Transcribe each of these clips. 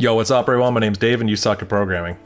Yo, what's up, everyone? My name's Dave, and you suck at programming.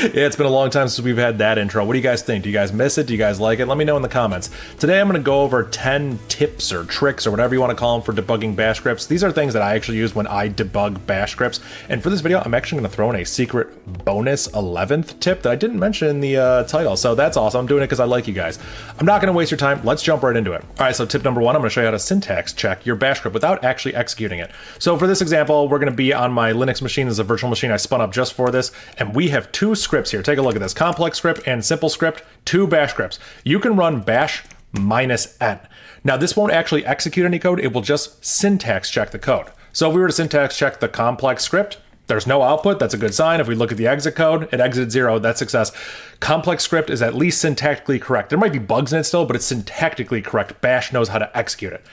Yeah, it's been a long time since we've had that intro. What do you guys think? Do you guys miss it? Do you guys like it? Let me know in the comments. Today, I'm going to go over 10 tips or tricks or whatever you want to call them for debugging bash scripts. These are things that I actually use when I debug bash scripts. And for this video, I'm actually going to throw in a secret bonus 11th tip that I didn't mention in the title. So that's awesome. I'm doing it because I like you guys. I'm not going to waste your time. Let's jump right into it. All right, so tip number one, I'm going to show you how to syntax check your bash script without actually executing it. So for this example, we're going to be on my Linux machine. This is a virtual machine I spun up just for this. And we have two scripts here. Take a look at this. Complex script and simple script, two bash scripts. You can run bash -n. Now this won't actually execute any code, it will just syntax check the code. So if we were to syntax check the complex script, there's no output, that's a good sign. If we look at the exit code, it exited 0, that's success. Complex script is at least syntactically correct. There might be bugs in it still, but it's syntactically correct. Bash knows how to execute it.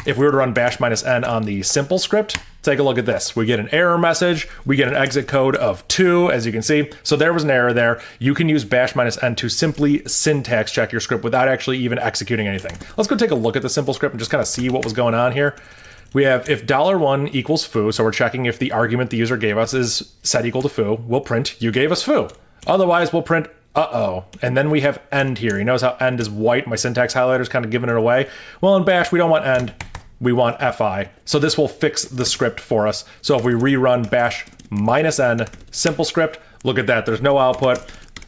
If we were to run bash -n on the simple script, take a look at this. We get an error message, we get an exit code of 2, as you can see. So there was an error there. You can use bash -n to simply syntax check your script without actually even executing anything. Let's go take a look at the simple script and just kind of see what was going on here. We have if $1 equals foo, so we're checking if the argument the user gave us is set equal to foo, we'll print you gave us foo. Otherwise, we'll print uh-oh. And then we have end here. You notice how end is white? My syntax highlighter's kind of giving it away. Well, in bash, we don't want end. We want fi. So this will fix the script for us. So if we rerun bash -n simple script, look at that. There's no output.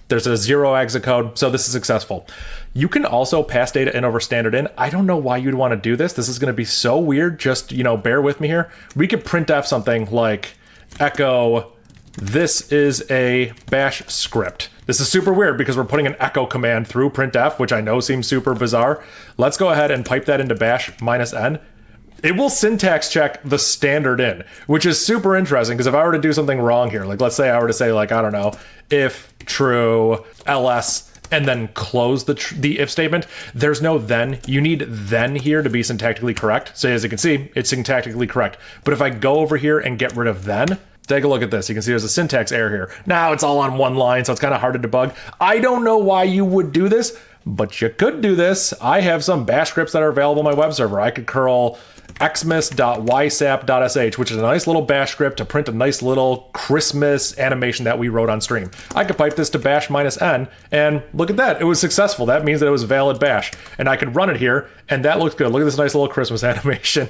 There's a 0 exit code. So this is successful. You can also pass data in over standard in. I don't know why you'd want to do this. This is going to be so weird. Just, bear with me here. We could printf something like echo, this is a bash script. This is super weird because we're putting an echo command through printf, which I know seems super bizarre. Let's go ahead and pipe that into bash -n. It will syntax check the standard in, which is super interesting because if I were to do something wrong here, like let's say I were to say like, I don't know, if true ls and then close the if statement, there's no then. You need then here to be syntactically correct. So as you can see, it's syntactically correct. But if I go over here and get rid of then, take a look at this. You can see there's a syntax error here. Now it's all on one line, so it's kind of hard to debug. I don't know why you would do this, but you could do this. I have some bash scripts that are available on my web server. I could curl xmas.ysap.sh, which is a nice little bash script to print a nice little Christmas animation that we wrote on stream. I could pipe this to bash -n, and look at that. It was successful. That means that it was valid bash. And I could run it here, and that looks good. Look at this nice little Christmas animation.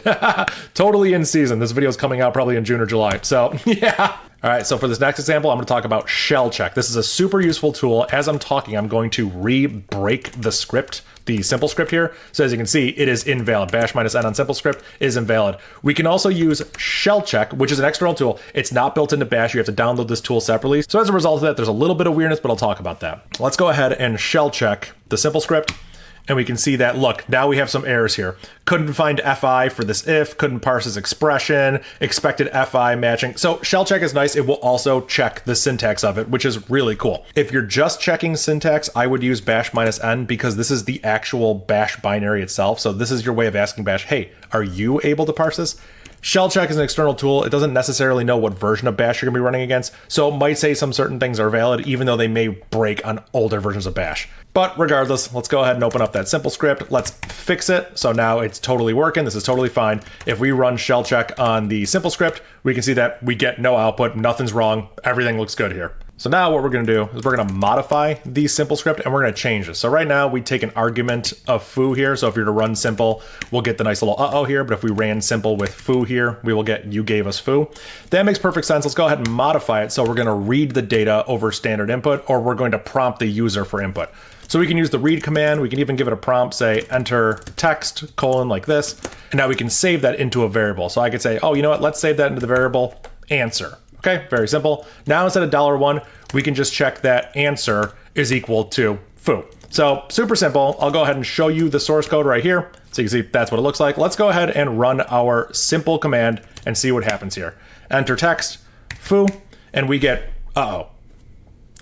Totally in season. This video is coming out probably in June or July. So, yeah. All right, so for this next example, I'm going to talk about shell check. This is a super useful tool. As I'm talking, I'm going to re-break the script, the simple script here. So as you can see, it is invalid. Bash -n on simple script is invalid. We can also use shell check, which is an external tool. It's not built into bash. You have to download this tool separately. So as a result of that, there's a little bit of weirdness, but I'll talk about that. Let's go ahead and shell check the simple script. And we can see that, look, now we have some errors here. Couldn't find fi for this if, couldn't parse this expression, expected fi matching. So shell check is nice. It will also check the syntax of it, which is really cool. If you're just checking syntax, I would use bash -n because this is the actual bash binary itself. So this is your way of asking bash, hey, are you able to parse this? Shell check is an external tool. It doesn't necessarily know what version of bash you're going to be running against. So it might say some certain things are valid, even though they may break on older versions of bash. But regardless, let's go ahead and open up that simple script. Let's fix it. So now it's totally working. This is totally fine. If we run shell check on the simple script, we can see that we get no output. Nothing's wrong. Everything looks good here. So now what we're going to do is we're going to modify the simple script and we're going to change this. So right now we take an argument of foo here. So if you're to run simple, we'll get the nice little uh-oh here. But if we ran simple with foo here, we will get you gave us foo. That makes perfect sense. Let's go ahead and modify it. So we're going to read the data over standard input, or we're going to prompt the user for input. So we can use the read command. We can even give it a prompt, say enter text colon like this. And now we can save that into a variable. So I could say, oh, you know what? Let's save that into the variable answer. Okay, very simple. Now instead of $1, we can just check that answer is equal to foo. So super simple. I'll go ahead and show you the source code right here. So you can see that's what it looks like. Let's go ahead and run our simple command and see what happens here. Enter text, foo, and we get uh-oh.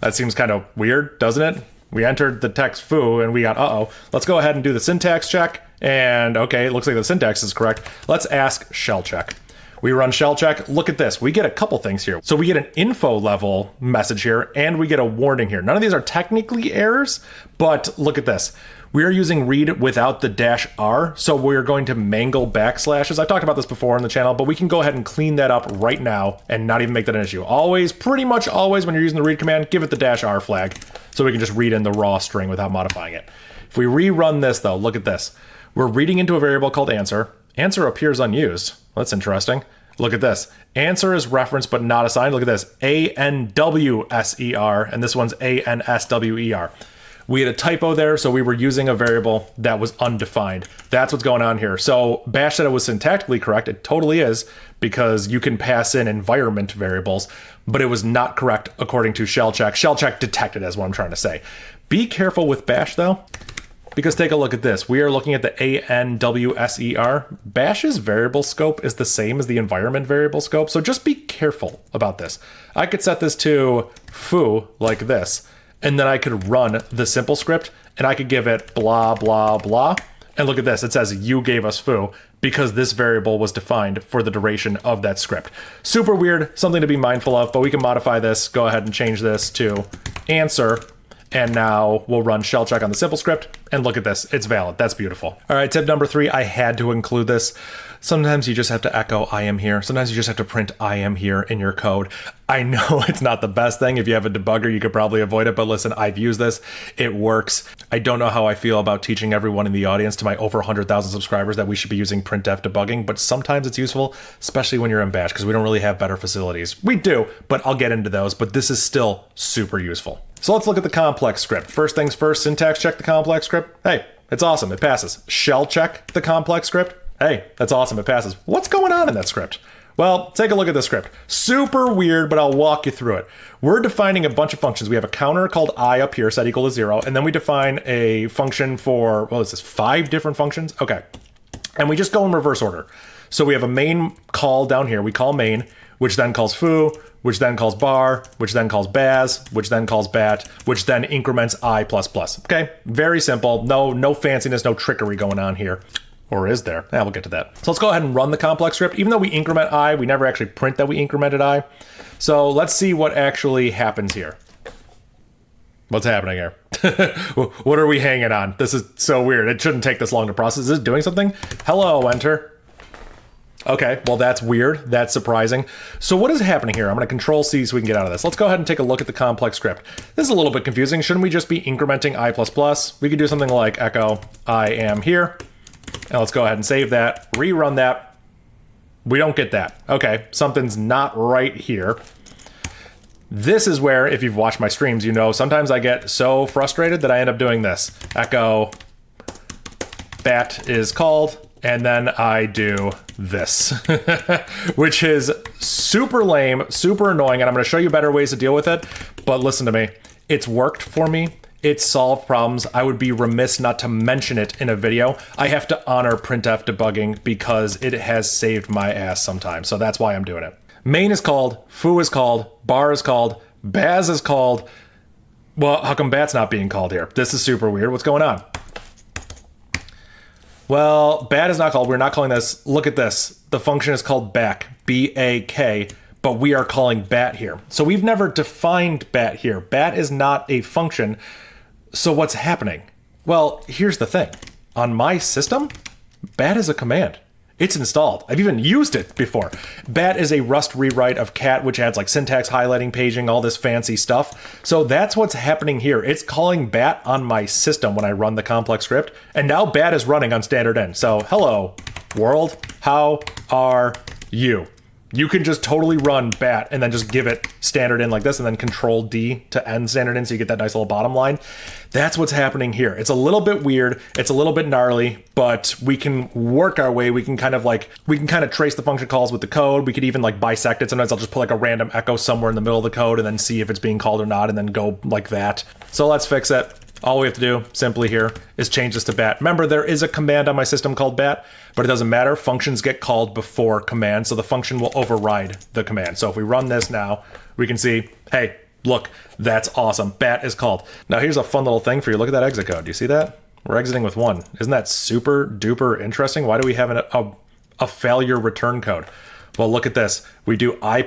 That seems kind of weird, doesn't it? We entered the text foo and we got uh-oh. Let's go ahead and do the syntax check. And okay, it looks like the syntax is correct. Let's ask shell check. We run shell check. Look at this. We get a couple things here. So we get an info level message here and we get a warning here. None of these are technically errors, but look at this. We are using read without the -r, so we're going to mangle backslashes. I've talked about this before on the channel, but we can go ahead and clean that up right now and not even make that an issue. Always, pretty much always, when you're using the read command, give it the -r flag so we can just read in the raw string without modifying it. If we rerun this though, look at this. We're reading into a variable called answer. Answer appears unused. That's interesting. Look at this. Answer is referenced but not assigned. Look at this. ANWSER, and this one's ANSWER. We had a typo there, so we were using a variable that was undefined. That's what's going on here. So Bash said it was syntactically correct. It totally is, because you can pass in environment variables, but it was not correct according to shell check. Shell check detected is what I'm trying to say. Be careful with Bash though, because take a look at this. We are looking at the ANWSER. Bash's variable scope is the same as the environment variable scope, so just be careful about this. I could set this to foo like this, and then I could run the simple script, and I could give it blah, blah, blah. And look at this. It says you gave us foo because this variable was defined for the duration of that script. Super weird, something to be mindful of, but we can modify this. Go ahead and change this to answer. And now we'll run shell check on the simple script, and look at this, it's valid. That's beautiful. All right, tip number 3, I had to include this. Sometimes you just have to echo I am here. Sometimes you just have to print I am here in your code. I know it's not the best thing. If you have a debugger, you could probably avoid it, but listen, I've used this. It works. I don't know how I feel about teaching everyone in the audience, to my over 100,000 subscribers, that we should be using printf debugging, but sometimes it's useful, especially when you're in Bash, because we don't really have better facilities. We do, but I'll get into those, but this is still super useful. So let's look at the complex script. First things first, syntax check the complex script. Hey, it's awesome, it passes. Shell check the complex script. Hey, that's awesome, it passes. What's going on in that script? Well, take a look at this script. Super weird, but I'll walk you through it. We're defining a bunch of functions. We have a counter called I up here, set equal to 0, and then we define a function for, what is this, 5 different functions? Okay, and we just go in reverse order. So we have a main call down here, we call main, which then calls foo, which then calls bar, which then calls baz, which then calls bat, which then increments I++. Okay, very simple. No fanciness, no trickery going on here. Or is there? Yeah, we'll get to that. So let's go ahead and run the complex script. Even though we increment I, we never actually print that we incremented I. So let's see what actually happens here. What's happening here? What are we hanging on? This is so weird. It shouldn't take this long to process. Is this doing something? Hello, enter. Okay, well that's weird. That's surprising. So what is happening here? I'm going to control C so we can get out of this. Let's go ahead and take a look at the complex script. This is a little bit confusing. Shouldn't we just be incrementing I++? We could do something like echo I am here. And let's go ahead and save that, rerun that. We don't get that. Okay, something's not right here. This is where, if you've watched my streams, you know sometimes I get so frustrated that I end up doing this. Echo bat is called, and then I do this, which is super lame, super annoying, and I'm going to show you better ways to deal with it, but listen to me. It's worked for me. It's solved problems. I would be remiss not to mention it in a video. I have to honor printf debugging because it has saved my ass sometimes, so that's why I'm doing it. Main is called, foo is called, bar is called, baz is called. Well, how come bat's not being called here? This is super weird. What's going on? Well, bat is not called. We're not calling this. Look at this. The function is called back, B-A-K, but we are calling bat here. So we've never defined bat here. Bat is not a function. So what's happening? Well, here's the thing. On my system, bat is a command. It's installed. I've even used it before. Bat is a Rust rewrite of cat, which adds like syntax, highlighting, paging, all this fancy stuff. So that's what's happening here. It's calling bat on my system when I run the complex script. And now bat is running on standard in. So hello, world, how are you? You can just totally run bat and then just give it standard in like this and then control D to end standard in so you get that nice little bottom line. That's what's happening here. It's a little bit weird. It's a little bit gnarly, but we can work our way. We can kind of trace the function calls with the code. We could even like bisect it. Sometimes I'll just put like a random echo somewhere in the middle of the code and then see if it's being called or not and then go like that. So let's fix it. All we have to do simply here is change this to bat. Remember, there is a command on my system called bat, but it doesn't matter. Functions get called before commands, so the function will override the command. So if we run this now, we can see, hey, look, that's awesome. Bat is called. Now here's a fun little thing for you. Look at that exit code. Do you see that? We're exiting with 1. Isn't that super duper interesting? Why do we have a failure return code? Well, look at this. We do I++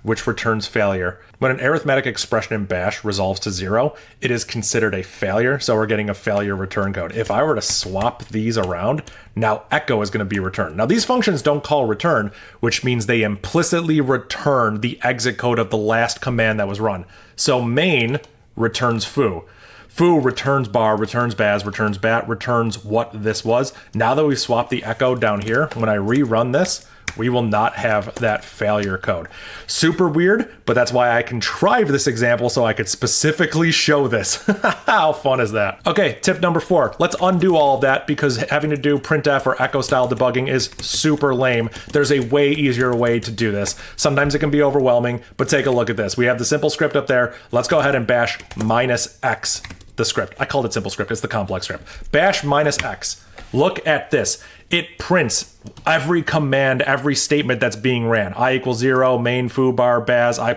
which returns failure. When an arithmetic expression in bash resolves to 0, it is considered a failure, so we're getting a failure return code. If I were to swap these around, now echo is going to be returned. Now these functions don't call return, which means they implicitly return the exit code of the last command that was run. So main returns foo. Foo returns bar, returns baz, returns bat, returns what this was. Now that we've swapped the echo down here, when I rerun this, we will not have that failure code. Super weird, but that's why I contrived this example so I could specifically show this. How fun is that? Okay, tip number 4. Let's undo all of that because having to do printf or echo style debugging is super lame. There's a way easier way to do this. Sometimes it can be overwhelming, but take a look at this. We have the simple script up there. Let's go ahead and bash -x the script. I called it simple script. It's the complex script. Bash -x. Look at this. It prints every command, every statement that's being ran. I equals 0, main, foo, bar, baz, I++.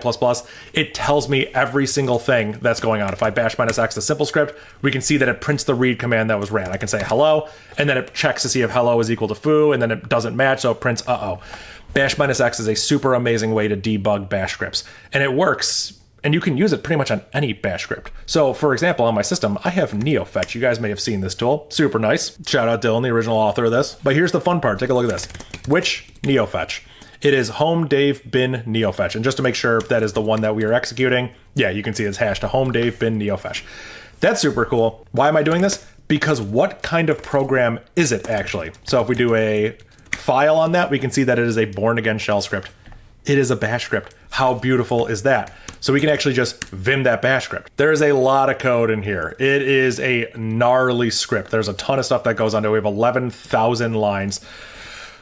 It tells me every single thing that's going on. If I bash -x the simple script, we can see that it prints the read command that was ran. I can say hello, and then it checks to see if hello is equal to foo, and then it doesn't match, so it prints uh-oh. Bash -x is a super amazing way to debug bash scripts, and it works. And you can use it pretty much on any bash script. So for example, on my system, I have neofetch. You guys may have seen this tool. Super nice. Shout out Dylan, the original author of this. But here's the fun part. Take a look at this. Which neofetch? It is home Dave bin neofetch. And just to make sure that is the one that we are executing, yeah, you can see it's hashed to home Dave bin neofetch. That's super cool. Why am I doing this? Because what kind of program is it actually? So if we do a file on that, we can see that it is a born again shell script. It is a bash script. How beautiful is that? So we can actually just vim that bash script. There's a lot of code in here. It is a gnarly script. There's a ton of stuff that goes on it. We have 11,000 lines.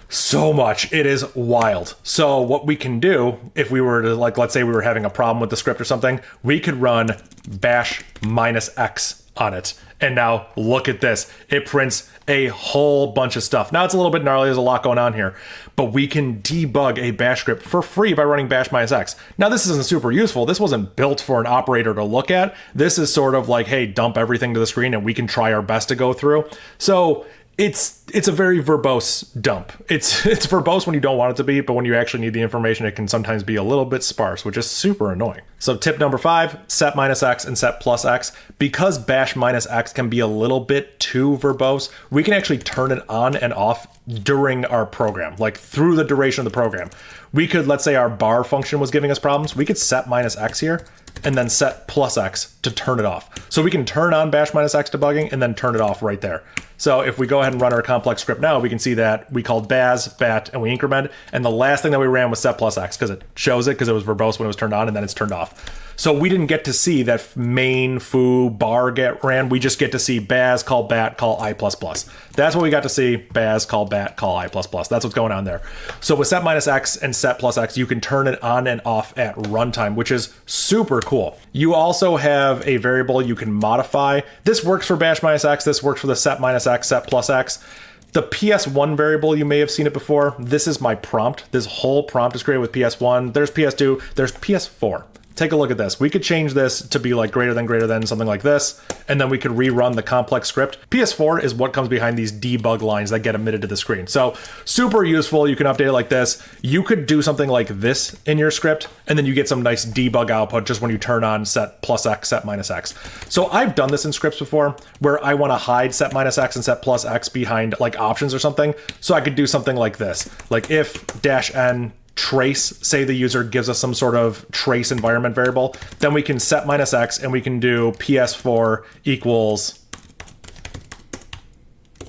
So much. It is wild. So what we can do, if we were to, like, let's say we were having a problem with the script or something, we could run bash -x on it. And now look at this. It prints a whole bunch of stuff. Now it's a little bit gnarly. There's a lot going on here, but we can debug a bash script for free by running bash -x. Now this isn't super useful. This wasn't built for an operator to look at. This is sort of like, hey, dump everything to the screen and we can try our best to go through. So it's a very verbose dump. It's verbose when you don't want it to be, but when you actually need the information, it can sometimes be a little bit sparse, which is super annoying. So tip number 5, set -x and set +x. Because bash -x can be a little bit too verbose, we can actually turn it on and off during our program, like through the duration of the program. We could, let's say our bar function was giving us problems, we could set -x here and then set +x to turn it off. So we can turn on bash -x debugging and then turn it off right there. So if we go ahead and run our complex script now, we can see that we called baz, bat, and we increment, and the last thing that we ran was set +x because it shows it because it was verbose when it was turned on and then it's turned off. So we didn't get to see that main, foo, bar get ran. We just get to see baz, call bat, call I++. That's what we got to see. Baz, call bat, call I++. That's what's going on there. So with set -x and set +x, you can turn it on and off at runtime, which is super cool. You also have a variable you can modify. This works for bash -x. This works for the set -x, set +x. The PS1 variable, you may have seen it before. This is my prompt. This whole prompt is created with PS1. There's PS2. There's PS4. Take a look at this. We could change this to be like greater than, something like this, and then we could rerun the complex script. PS4 is what comes behind these debug lines that get emitted to the screen. So super useful. You can update it like this. You could do something like this in your script, and then you get some nice debug output just when you turn on set +x, set -x. So I've done this in scripts before where I want to hide set -x and set +x behind like options or something. So I could do something like this, like if -n trace, say the user gives us some sort of trace environment variable, then we can set -x and we can do PS4 equals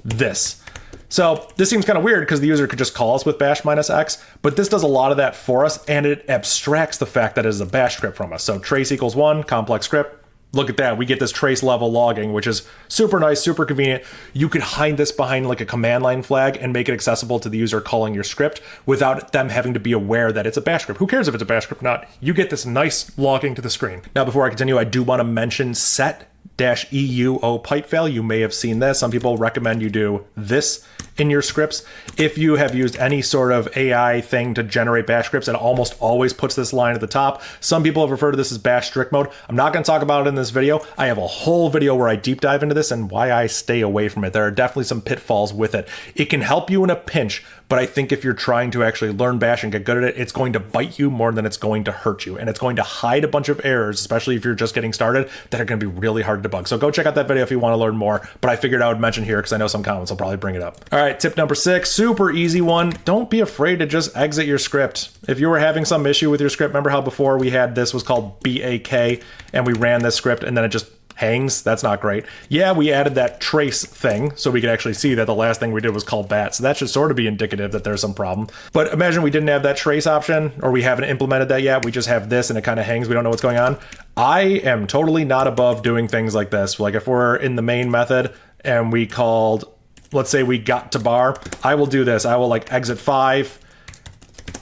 this. So this seems kind of weird because the user could just call us with bash -x, but this does a lot of that for us and it abstracts the fact that it is a bash script from us. So trace equals 1, complex script. Look at that. We get this trace level logging, which is super nice, super convenient. You could hide this behind like a command line flag and make it accessible to the user calling your script without them having to be aware that it's a bash script. Who cares if it's a bash script or not? You get this nice logging to the screen. Now, before I continue, I do want to mention set-euo pipefail. You may have seen this. Some people recommend you do this in your scripts. If you have used any sort of AI thing to generate bash scripts, it almost always puts this line at the top. Some people have referred to this as bash strict mode. I'm not going to talk about it in this video. I have a whole video where I deep dive into this and why I stay away from it. There are definitely some pitfalls with it. It can help you in a pinch, but I think if you're trying to actually learn Bash and get good at it, it's going to bite you more than it's going to hurt you. And it's going to hide a bunch of errors, especially if you're just getting started, that are going to be really hard to debug. So go check out that video if you want to learn more, but I figured I would mention here because I know some comments will probably bring it up. All right, tip number 6, super easy one. Don't be afraid to just exit your script. If you were having some issue with your script, remember how before we had this was called BAK and we ran this script and then it just hangs? That's not great. Yeah, we added that trace thing so we could actually see that the last thing we did was call bat. So that should sort of be indicative that there's some problem. But imagine we didn't have that trace option, or we haven't implemented that yet. We just have this and it kind of hangs. We don't know what's going on. I am totally not above doing things like this. Like if we're in the main method and we called, let's say we got to bar, I will do this. I will like exit 5,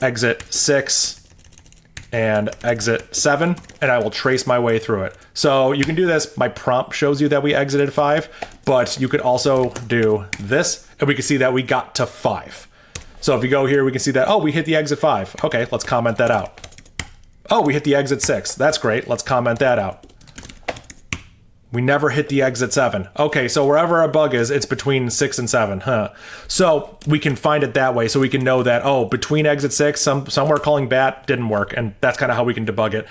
exit 6, and exit 7, and I will trace my way through it. So you can do this. My prompt shows you that we exited 5, but you could also do this, and we can see that we got to 5. So if you go here, we can see that, oh, we hit the exit 5. Okay, let's comment that out. Oh, we hit the exit 6. That's great. Let's comment that out. We never hit the exit 7. Okay, so wherever a bug is, it's between 6 and 7, huh? So we can find it that way, so we can know that, oh, between exit 6, somewhere calling bat didn't work, and that's kind of how we can debug it.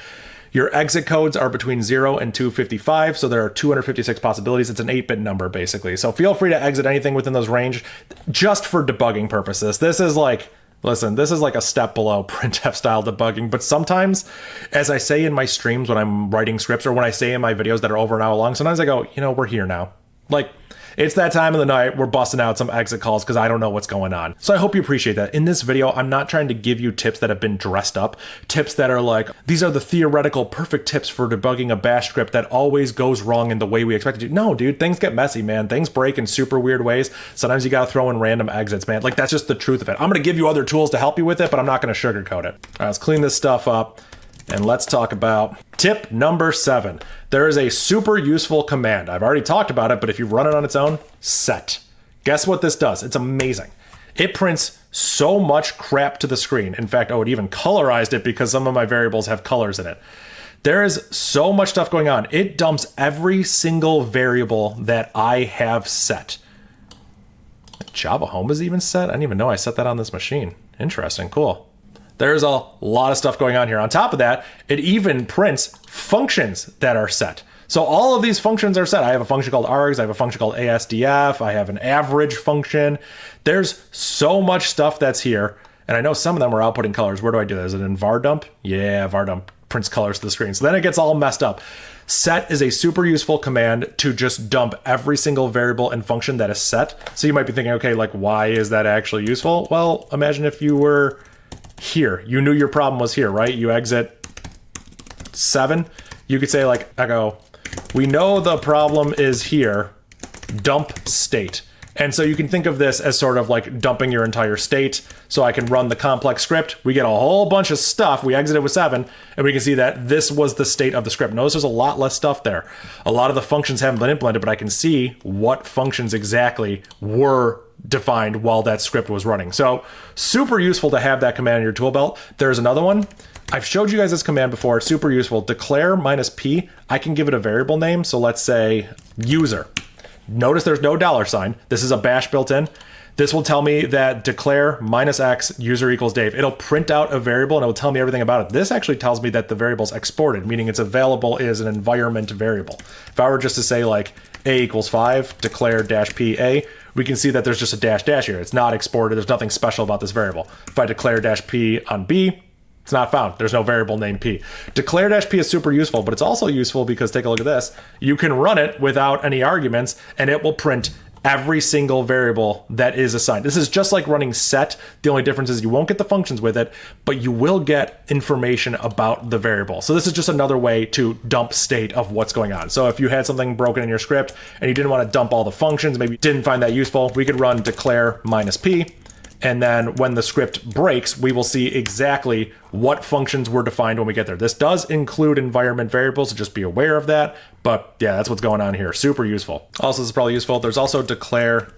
Your exit codes are between 0 and 255, so there are 256 possibilities. It's an 8-bit number, basically. So feel free to exit anything within those range, just for debugging purposes. This is like... Listen, this is like a step below printf style debugging, but sometimes, as I say in my streams when I'm writing scripts, or when I say in my videos that are over an hour long, sometimes I go, you know, we're here now. Like, it's that time of the night, we're busting out some exit calls because I don't know what's going on. So I hope you appreciate that. In this video, I'm not trying to give you tips that have been dressed up, tips that are like, these are the theoretical perfect tips for debugging a bash script that always goes wrong in the way we expect it to. No, dude, things get messy, man. Things break in super weird ways. Sometimes you gotta throw in random exits, man. Like, that's just the truth of it. I'm gonna give you other tools to help you with it, but I'm not gonna sugarcoat it. All right, let's clean this stuff up. And let's talk about tip number 7. There is a super useful command. I've already talked about it, but if you run it on its own, set. Guess what this does? It's amazing. It prints so much crap to the screen. In fact, it even colorized it because some of my variables have colors in it. There is so much stuff going on. It dumps every single variable that I have set. Java Home is even set? I didn't even know I set that on this machine. Interesting, cool. There's a lot of stuff going on here. On top of that, it even prints functions that are set. So all of these functions are set. I have a function called args, I have a function called ASDF, I have an average function. There's so much stuff that's here. And I know some of them are outputting colors. Where do I do that? Is it in var dump? Yeah, var dump prints colors to the screen. So then it gets all messed up. Set is a super useful command to just dump every single variable and function that is set. So you might be thinking, okay, like why is that actually useful? Well, imagine if you were here. You knew your problem was here, right? You exit 7. You could say like, echo, we know the problem is here, dump state. And so you can think of this as sort of like dumping your entire state. So I can run the complex script. We get a whole bunch of stuff. We exited with 7, and we can see that this was the state of the script. Notice there's a lot less stuff there. A lot of the functions haven't been implemented, but I can see what functions exactly were defined while that script was running. So super useful to have that command in your tool belt. There's another one. I've showed you guys this command before. It's super useful. Declare -p. I can give it a variable name. So let's say user. Notice there's no $sign. This is a bash built in. This will tell me that declare -x user equals Dave. It'll print out a variable and it will tell me everything about it. This actually tells me that the variable's exported, meaning it's available as an environment variable. If I were just to say like a equals 5, declare -p, we can see that there's just a dash here. It's not exported. There's nothing special about this variable. If I declare -p on B, it's not found. There's no variable named P. Declare -p is super useful, but it's also useful because take a look at this. You can run it without any arguments and it will print every single variable that is assigned. This is just like running set. The only difference is you won't get the functions with it, but you will get information about the variable. So this is just another way to dump state of what's going on. So if you had something broken in your script and you didn't want to dump all the functions, maybe you didn't find that useful, we could run declare -p. And then when the script breaks, we will see exactly what functions were defined when we get there. This does include environment variables, so just be aware of that. But yeah, that's what's going on here. Super useful. Also, this is probably useful. There's also declare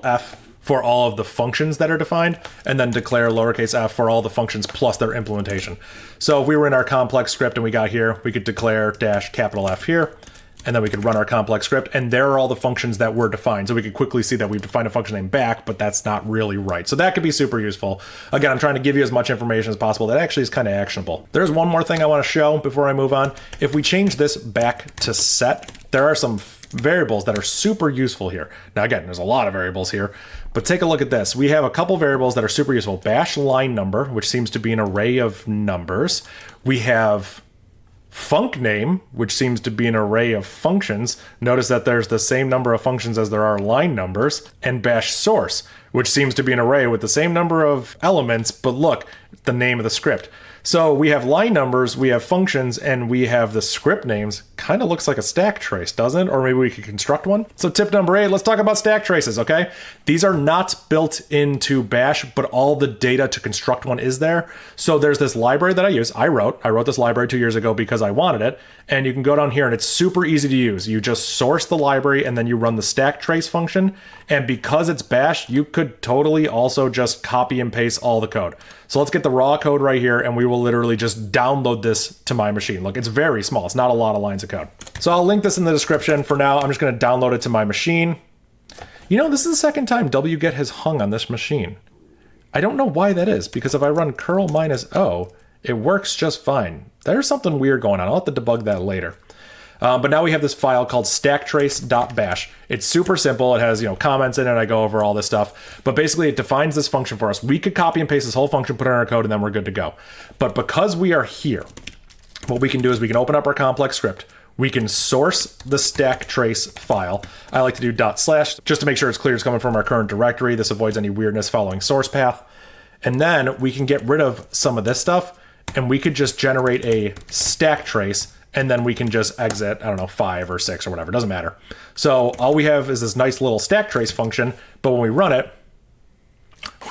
F for all of the functions that are defined, and then declare lowercase f for all the functions plus their implementation. So if we were in our complex script and we got here, we could declare -F here. and then we could run our complex script, and there are all the functions that were defined. So we could quickly see that we've defined a function named back, but that's not really right. So that could be super useful. Again, I'm trying to give you as much information as possible that actually is kind of actionable. There's one more thing I want to show before I move on. If we change this back to set, there are some variables that are super useful here. Now again, there's a lot of variables here, but take a look at this. We have a couple variables that are super useful. Bash line number, which seems to be an array of numbers. We have func name, which seems to be an array of functions. Notice that there's the same number of functions as there are line numbers. And bash source, which seems to be an array with the same number of elements, but look, the name of the script. So we have line numbers, we have functions, and we have the script names. Kind of looks like a stack trace, doesn't it? Or maybe we could construct one. So tip number 8, let's talk about stack traces, okay? These are not built into Bash, but all the data to construct one is there. So there's this library that I use. I wrote this library 2 years ago because I wanted it. And you can go down here and it's super easy to use. You just source the library and then you run the stack trace function. And because it's Bash, you could totally also just copy and paste all the code. So let's get the raw code right here and we will literally just download this to my machine. Look, it's very small. It's not a lot of lines of code. So I'll link this in the description. For now, I'm just going to download it to my machine. You know, this is the second time wget has hung on this machine. I don't know why that is, because if I run curl -o, it works just fine. There's something weird going on. I'll have to debug that later. But now we have this file called stacktrace.bash. It's super simple. It has, comments in it. I go over all this stuff. But basically, it defines this function for us. We could copy and paste this whole function, put it in our code, and then we're good to go. But because we are here, what we can do is we can open up our complex script. We can source the stack trace file. I like to do // just to make sure it's clear it's coming from our current directory. This avoids any weirdness following source path. And then we can get rid of some of this stuff, and we could just generate a stack trace, and then we can just exit, 5 or 6 or whatever, it doesn't matter. So all we have is this nice little stack trace function, but when we run it,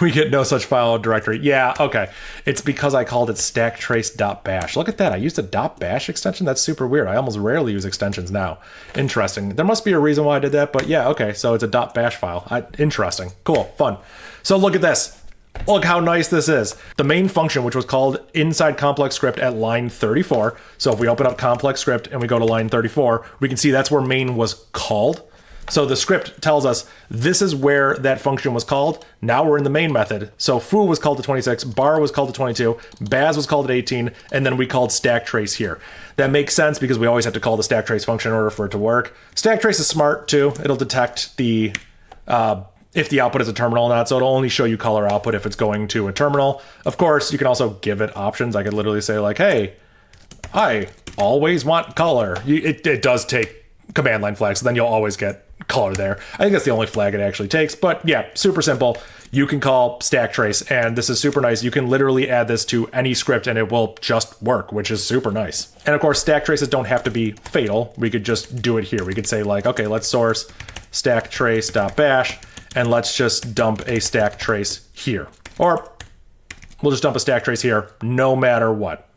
we get no such file directory. Yeah, okay. It's because I called it stacktrace.bash. Look at that. I used a .bash extension. That's super weird. I almost rarely use extensions now. Interesting. There must be a reason why I did that, but yeah, okay. So it's a .bash file. Interesting. Cool. Fun. So look at this. Look how nice this is. The main function, which was called inside complex script at line 34. So if we open up complex script and we go to line 34, we can see that's where main was called. So the script tells us this is where that function was called. Now we're in the main method. So foo was called to 26, bar was called to 22, baz was called at 18, and then we called stack trace here. That makes sense because we always have to call the stack trace function in order for it to work. Stack trace is smart too. It'll detect the if the output is a terminal or not, so it'll only show you color output if it's going to a terminal. Of course, you can also give it options. I could literally say like, hey, I always want color. It does take command line flags, so then you'll always get color there. I think that's the only flag it actually takes, but yeah, super simple. You can call stack trace, and this is super nice. You can literally add this to any script and it will just work, which is super nice. And of course, stack traces don't have to be fatal. We could just do it here. We could say like, okay, let's source stacktrace.bash, and let's just dump a stack trace here. Or we'll just dump a stack trace here, no matter what.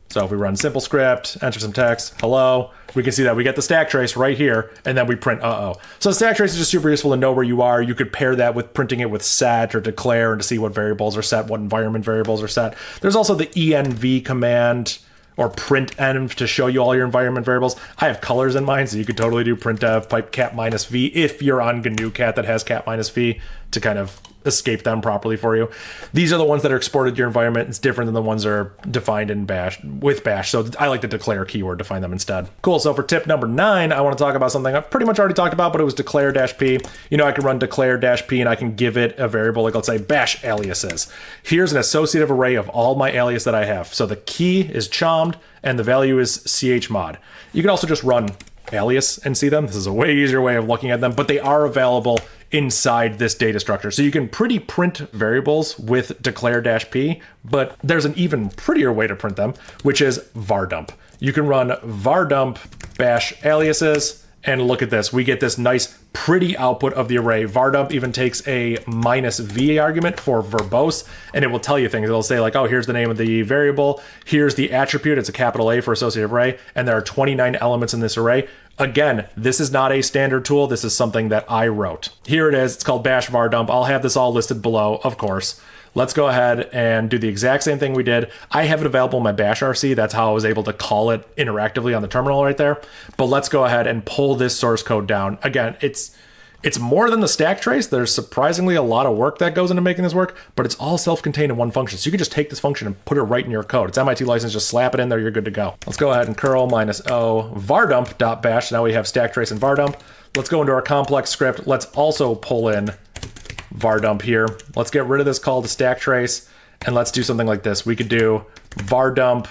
So if we run simple script, enter some text, hello, we can see that we get the stack trace right here, and then we print uh-oh. So stack trace is just super useful to know where you are. You could pair that with printing it with set or declare and to see what variables are set, what environment variables are set. There's also the env command or printenv to show you all your environment variables. I have colors in mine, so you could totally do printf pipe cat -v if you're on GNU Cat that has cat -v to kind of escape them properly for you. These are the ones that are exported to your environment. It's different than the ones that are defined in Bash with Bash. So I like the declare keyword to find them instead. Cool. So for tip number 9, I want to talk about something I've pretty much already talked about, but it was declare-p. I can run declare-p and I can give it a variable like, let's say, bash aliases. Here's an associative array of all my alias that I have. So the key is chommed and the value is chmod. You can also just run alias and see them. This is a way easier way of looking at them, but they are available inside this data structure. So you can pretty print variables with declare-p, but there's an even prettier way to print them, which is vardump. You can run vardump bash aliases, and look at this. We get this nice pretty output of the array. Vardump even takes a -v argument for verbose, and it will tell you things. It'll say like, oh, here's the name of the variable. Here's the attribute. It's a capital A for associative array, and there are 29 elements in this array. Again, this is not a standard tool. This is something that I wrote. Here it is. It's called bash vardump. I'll have this all listed below, of course. let's go ahead and do the exact same thing we did. I have it available in my bash RC. That's how I was able to call it interactively on the terminal right there. But let's go ahead and pull this source code down. Again, it's more than the stack trace. There's surprisingly a lot of work that goes into making this work, but it's all self-contained in one function. So you can just take this function and put it right in your code. It's MIT license, just slap it in there, you're good to go. Let's go ahead and curl -o vardump.bash. Now we have stack trace and vardump. Let's go into our complex script. Let's also pull in vardump here. Let's get rid of this call to stack trace, and let's do something like this. We could do vardump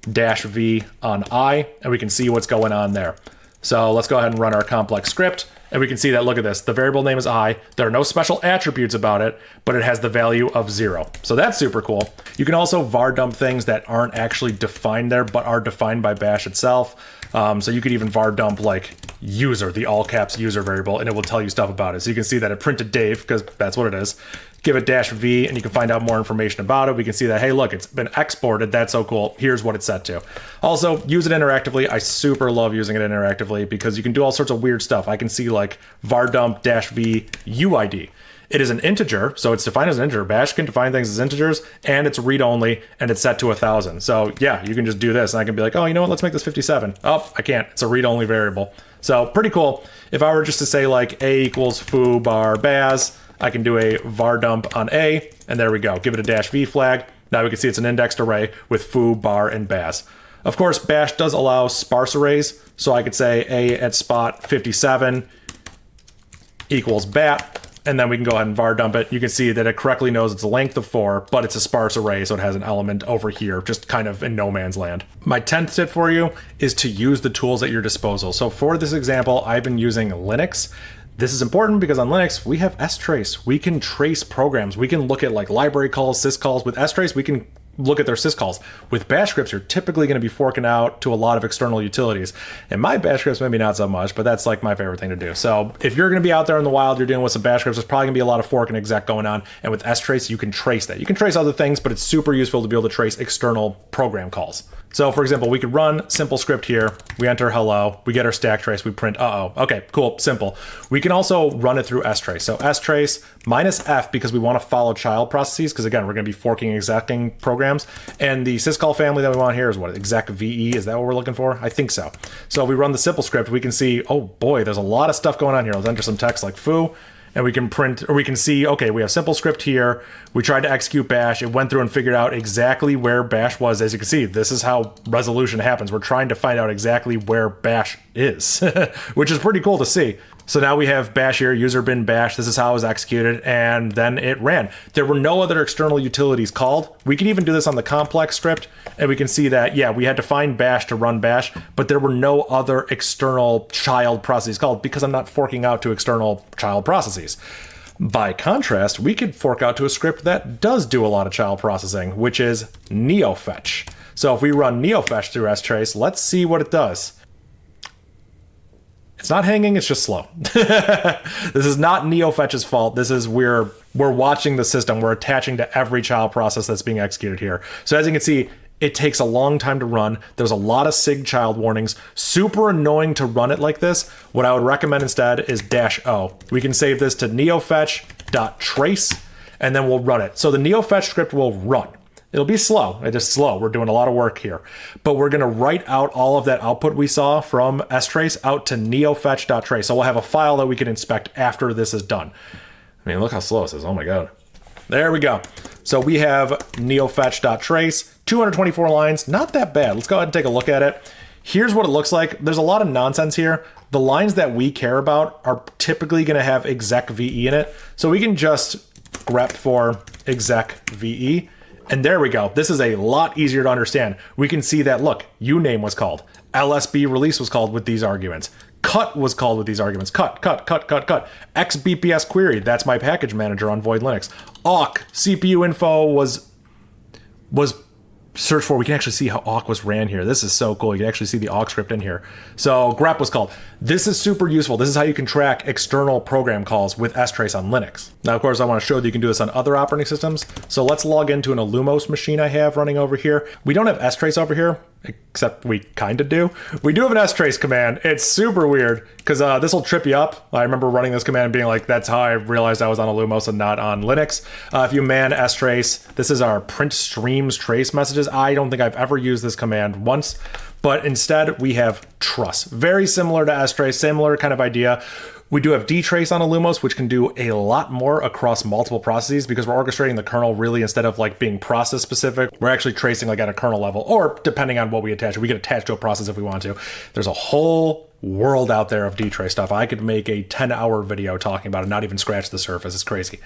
-v on I, and we can see what's going on there. So let's go ahead and run our complex script. And we can see that, look at this, the variable name is I. There are no special attributes about it, but it has the value of 0. So that's super cool. You can also var dump things that aren't actually defined there, but are defined by bash itself. So you could even var dump like user, the all caps user variable, and it will tell you stuff about it. So you can see that it printed Dave, because that's what it is. Give it -v and you can find out more information about it. We can see that, hey, look, it's been exported. That's so cool. Here's what it's set to. Also, use it interactively. I super love using it interactively because you can do all sorts of weird stuff. I can see like vardump -v UID. It is an integer, so it's defined as an integer. Bash can define things as integers, and it's read-only, and it's set to 1,000. So yeah, you can just do this, and I can be like, oh, you know what, let's make this 57. Oh, I can't, it's a read-only variable. So pretty cool. If I were just to say like a equals foo bar baz, I can do a var dump on A, and there we go. Give it a -v flag. Now we can see it's an indexed array with foo, bar, and baz. Of course, bash does allow sparse arrays, so I could say A at spot 57 equals bat, and then we can go ahead and var dump it. You can see that it correctly knows it's a length of 4, but it's a sparse array, so it has an element over here, just kind of in no man's land. My 10th tip for you is to use the tools at your disposal. So for this example, I've been using Linux. This is important because on Linux, we have strace. We can trace programs. We can look at like library calls, syscalls. With strace, we can look at their syscalls. With bash scripts, you're typically going to be forking out to a lot of external utilities. And my bash scripts, maybe not so much, but that's like my favorite thing to do. So if you're going to be out there in the wild, you're dealing with some bash scripts, there's probably going to be a lot of fork and exec going on. And with strace, you can trace that. You can trace other things, but it's super useful to be able to trace external program calls. So for example, we could run simple script here. We enter hello, we get our stack trace, we print uh-oh. Okay, cool, simple. We can also run it through strace. So strace -f because we want to follow child processes, because again, we're going to be forking execing programs. And the syscall family that we want here is what, exec VE, is that what we're looking for? I think so. So if we run the simple script, we can see, oh boy, there's a lot of stuff going on here. Let's enter some text like foo. And we can print, or we can see, okay, we have simple script here. We tried to execute bash. It went through and figured out exactly where bash was. As you can see, this is how resolution happens. We're trying to find out exactly where bash is, which is pretty cool to see. So now we have bash here, user bin bash. This is how it was executed, and then it ran. There were no other external utilities called. We can even do this on the complex script, and we can see that, yeah, we had to find bash to run bash, but there were no other external child processes called because I'm not forking out to external child processes. By contrast, we could fork out to a script that does do a lot of child processing, which is neofetch. So if we run neofetch through strace, let's see what it does. It's not hanging, it's just slow. This is not neofetch's fault. This is we're watching the system. We're attaching to every child process that's being executed here. So as you can see, it takes a long time to run. There's a lot of sig child warnings. Super annoying to run it like this. What I would recommend instead is -o. We can save this to neofetch.trace, and then we'll run it. So the neofetch script will run. It'll be slow. It is slow. We're doing a lot of work here. But we're going to write out all of that output we saw from strace out to neofetch.trace. So we'll have a file that we can inspect after this is done. I mean, look how slow this is. Oh my God. There we go. So we have neofetch.trace, 224 lines. Not that bad. Let's go ahead and take a look at it. Here's what it looks like. There's a lot of nonsense here. The lines that we care about are typically going to have exec VE in it. So we can just grep for exec VE. And there we go. This is a lot easier to understand. We can see that, look, uname was called. LSB release was called with these arguments. Cut was called with these arguments. Cut. XBPS query, that's my package manager on Void Linux. Awk, CPU info was searched for. We can actually see how awk was ran here. This is so cool. You can actually see the awk script in here. So grep was called. This is super useful. This is how you can track external program calls with strace on Linux. Now, of course, I want to show that you can do this on other operating systems. So let's log into an Illumos machine I have running over here. We don't have strace over here, except we kind of do. We do have an strace command. It's super weird because this will trip you up. I remember running this command and being like, that's how I realized I was on a Lumos and not on Linux. If you man strace, this is our print streams trace messages. I don't think I've ever used this command once, but instead we have truss. Very similar to strace, similar kind of idea. We do have dtrace on a Lumos, which can do a lot more across multiple processes because we're orchestrating the kernel really instead of like being process specific. We're actually tracing like at a kernel level, or depending on what we attach, we can attach to a process if we want to. There's a whole world out there of dtrace stuff. I could make a 10-hour video talking about it, not even scratch the surface. It's crazy.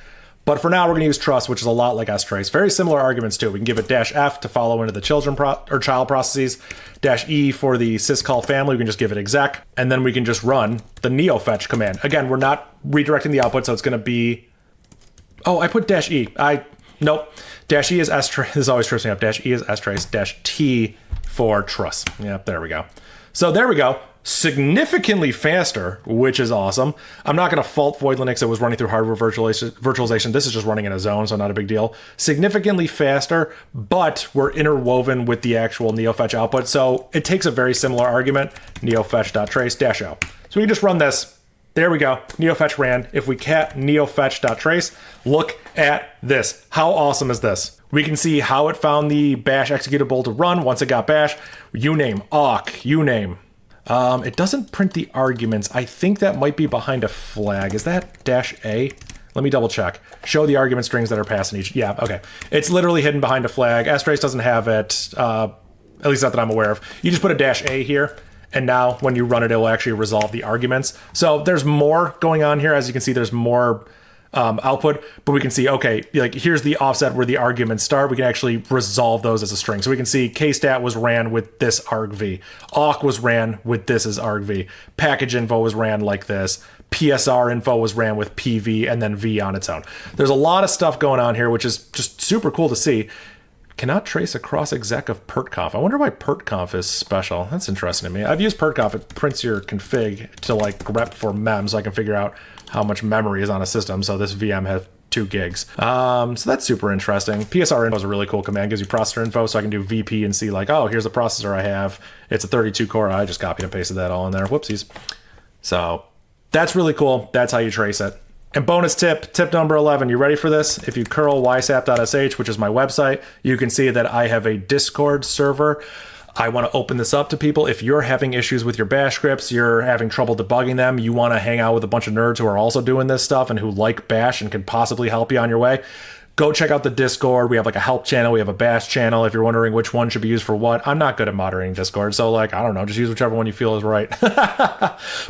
But for now, we're going to use truss, which is a lot like strace. Very similar arguments too. We can give it -F to follow into the child processes, -E for the syscall family. We can just give it exec, and then we can just run the neofetch command. Again, we're not redirecting the output, so it's going to be. Oh, I put -E. Nope. -E is strace. This always trips me up. -E is strace. -T for truss. Yep, there we go. So there we go. Significantly faster, which is awesome. I'm not going to fault Void Linux. It was running through hardware virtualization. This is just running in a zone, so not a big deal. Significantly faster, but we're interwoven with the actual neofetch output. So it takes a very similar argument, neofetch.trace -O. So we can just run this. There we go. Neofetch ran. If we cat neofetch.trace, look at this. How awesome is this? We can see how it found the bash executable to run once it got bash. Uname, awk, uname. It doesn't print the arguments. I think that might be behind a flag. Is that -A? Let me double check. Show the argument strings that are passed in each. Yeah, okay. It's literally hidden behind a flag. strace doesn't have it, at least not that I'm aware of. You just put a -A here, and now when you run it, it will actually resolve the arguments. So there's more going on here. As you can see, there's more output, but we can see, okay, like here's the offset where the arguments start. We can actually resolve those as a string. So we can see kstat was ran with this argv. Awk was ran with this as argv. Package info was ran like this. PSR info was ran with PV and then V on its own. There's a lot of stuff going on here, which is just super cool to see. Cannot trace across exec of pertconf. I wonder why pertconf is special. That's interesting to me. I've used pertconf. It prints your config to like grep for mem, so I can figure out how much memory is on a system. So this VM has 2 gigs. So that's super interesting. PSR info is a really cool command. Gives you processor info, so I can do VP and see like, oh, here's the processor I have. It's a 32 core. I just copied and pasted that all in there. Whoopsies. So that's really cool. That's how you trace it. And bonus tip number 11, you ready for this? If you curl ysap.sh, which is my website, you can see that I have a Discord server. I want to open this up to people. If you're having issues with your bash scripts, you're having trouble debugging them, you want to hang out with a bunch of nerds who are also doing this stuff and who like bash and can possibly help you on your way, go check out the Discord. We have like a help channel. We have a bash channel. If you're wondering which one should be used for what, I'm not good at moderating Discord. So like, I don't know, just use whichever one you feel is right.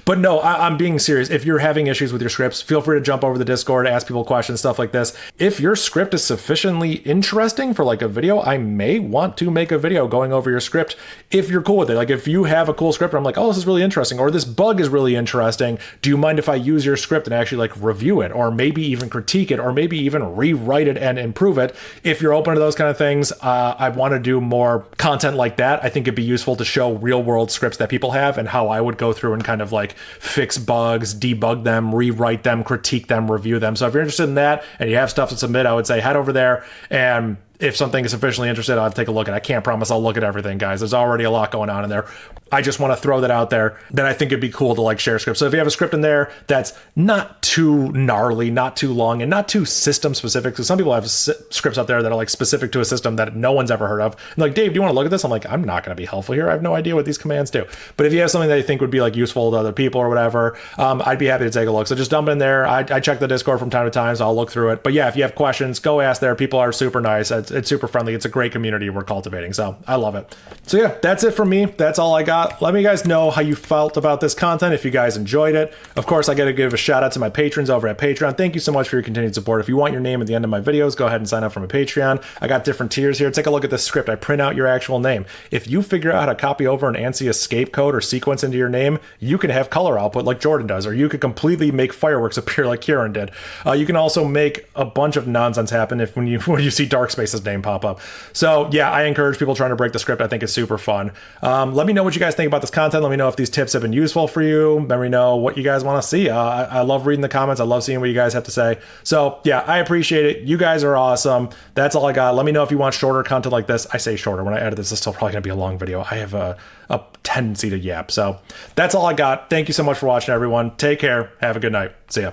But no, I'm being serious. If you're having issues with your scripts, feel free to jump over the Discord, ask people questions, stuff like this. If your script is sufficiently interesting for like a video, I may want to make a video going over your script if you're cool with it. Like if you have a cool script, I'm like, oh, this is really interesting, or this bug is really interesting. Do you mind if I use your script and actually like review it, or maybe even critique it, or maybe even rewrite it and improve it? If you're open to those kind of things, I want to do more content like that. I think it'd be useful to show real world scripts that people have and how I would go through and kind of like fix bugs, debug them, rewrite them, critique them, review them. So if you're interested in that and you have stuff to submit, I would say head over there, and if something is sufficiently interested, I'll take a look at it. I can't promise I'll look at everything, guys. There's already a lot going on in there. I just want to throw that out there. Then I think it'd be cool to like share scripts. So if you have a script in there that's not too gnarly, not too long, and not too system specific, because some people have scripts out there that are like specific to a system that no one's ever heard of. And like, Dave, do you want to look at this? I'm like, I'm not going to be helpful here. I have no idea what these commands do. But if you have something that you think would be like useful to other people or whatever, I'd be happy to take a look. So just dump it in there. I check the Discord from time to time, so I'll look through it. But yeah, if you have questions, go ask there. People are super nice. It's super friendly. It's a great community we're cultivating, so I love it. So yeah, that's it from me. That's all I got. Let me guys know how you felt about this content, if you guys enjoyed it. Of course, I got to give a shout out to my patrons over at Patreon. Thank you so much for your continued support. If you want your name at the end of my videos, go ahead and sign up for my Patreon. I got different tiers here. Take a look at this script. I print out your actual name. If you figure out how to copy over an ANSI escape code or sequence into your name, you can have color output like Jordan does, or you could completely make fireworks appear like Kieran did. You can also make a bunch of nonsense happen when you see dark space his name pop up. So yeah, I encourage people trying to break the script. I think it's super fun. Let me know what you guys think about this content. Let me know if these tips have been useful for you. Let me know what you guys want to see. I love reading the comments. I love seeing what you guys have to say. So yeah, I appreciate it. You guys are awesome. That's all I got. Let me know if you want shorter content like this. I say shorter. When I edit this, it's still probably going to be a long video. I have a tendency to yap. So that's all I got. Thank you so much for watching, everyone. Take care. Have a good night. See ya.